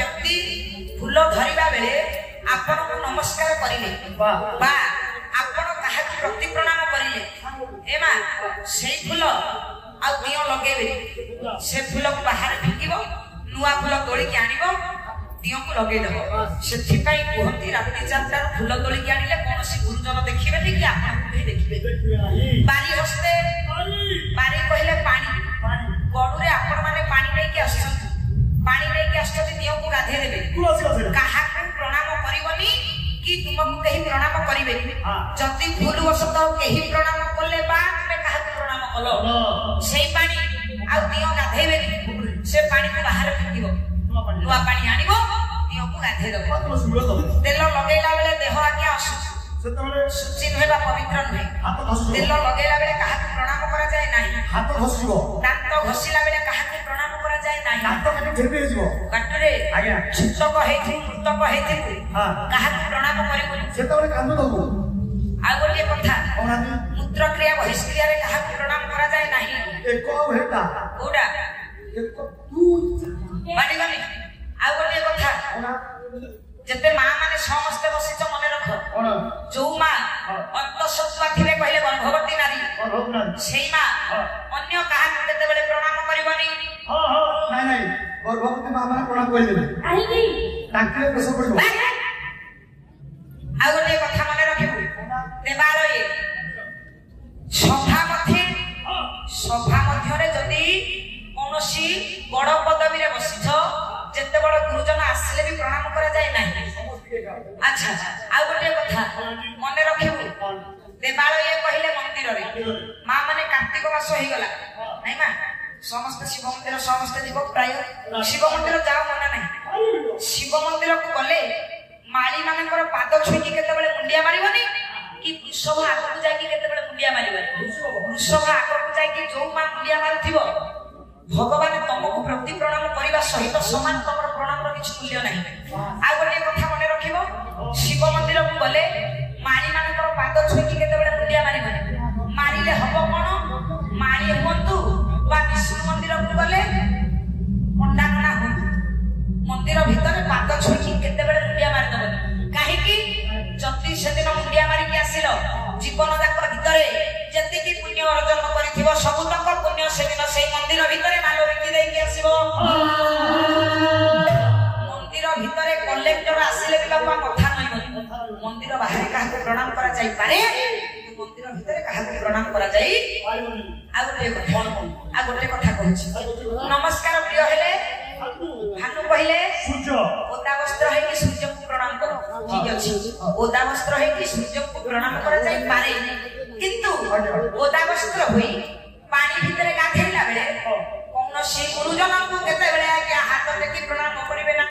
व्यक्ति फूल धरिबा बेले आपण को नमस्कार करिले बा आपण काहा प्रति प्रणाम करिले ए मा सेई फूल आ दियो लगेबे से फूल को बाहर फेंकिबो नुआ फूल तोली के आनिबो दियो को लगे दबो सेथि पई कहंती राति 4 फूल तोली के आनिले कोनोसी गुरुजन देखिबे कि आपण को देखिबे बारी हस्ते बारी कहले पानी गडु रे आपण माने पानी नै के आछन पानी नै के आछन दियो को गाधे देबे काहा को प्रणाम करिवनी कि तुमको कहीं प्रणाम करिवे जति फूल वसत कहीं प्रणाम करले बा तुमे काहा को प्रणाम कलो सेई पानी आ दियो गाधेबे से पानी को बाहर फेंकिबो नुआ पानी आनिबो दियो को गाधे देबो तेल लगेला बेले देह आज्ञा असु सुचि नहेबा पवित्र नहे तेल लगेला बेले काहा को प्रणाम करा जाय नाही हाथ घसिबो दांत घसिला बेले काहा को प्रणाम करा जाय नाही दांत काटे फेरबे जिवो काटरे आज्ञा छुतक हेथि कृतक हेथि काहा को प्रणाम करिबो सेतबेले कांदो दबो आ गोटे कथा मूत्र क्रिया बहिष्क्रिया रे काहा को प्रणाम करा जाय नाही एको हेता कोडा एको तू माने गनी आ गोटे कथा जते मां माने समस्त बसिच मने रख जो मां अंतःसत्वा थिले कहले गर्भवती नारी सेई मां अन्य काहा केते बेले प्रणाम करिवनी नाही नाही गर्भवती मां माने प्रणाम करि देबे काहे की ताके प्रेशर पड़िबो आ गोटे कथा मने रखिबो देवालय सभा मध्यरे जदी कोनोसी बड़ पदवी रे बसिछ जेते बड़ गुरुजन आसिले भी प्रणाम करा जाय नाही अच्छा आ गोटे कथा मने रखिबो देवालय कहिले मंदिर रे मां माने कार्तिक मास होई गला नाही मा समस्त शिव मंदिर समस्त जीव प्राय शिव मंदिर जाओ मना नाही शिव मंदिर को गले माली मानकर पाद छुई केते बेले मुंडिया मारिबनी कि वृषभ आगु जाय कि केते बेले मुंडिया मारिबनी वृषभ आगु जाय कि जो मां मुंडिया मारुथिबो भगवान तुमको प्रति प्रणाम करने सहित समान तुम प्रणाम किसी मूल्य नहीं आ गोटे कथा मन रखिबो शिव मंदिर को गले माली मानकर पाद छुई केते बेले मुंडिया मारिबनी मारिले हबो कोन मारी हुंतु बा विष्णु मंदिर को गले पंडाकणा हो मंदिर भीतर पाद छुई केते बेले मुंडिया मारि दबो काहे कि जति सेदिन मुंडिया मारि के आसिलो जीवन जाक भीतर जति कि पुण्य अर्जन करिथिबो सब तक पुण्य सेदिन से मंदिर भीतर मालो बिकी देई के आसीबो मंदिर भीतर कलेक्टर आसिले भी बापा कथा नै मंदिर बाहर काहा को प्रणाम करा जाई पारे मंदिर भीतर काहा को प्रणाम करा जाई आ गोटे कथा कहछि नमस्कार प्रिय हेले भानु कहले सूर्य ओदा वस्त्र है कि सूर्य को प्रणाम करो ठीक अछि ओदा वस्त्र है कि सूर्य को प्रणाम करा जाई पारे किंतु ओदा वस्त्र होई पानी भीतर गाधेला बेले कोनोसी गुरुजन को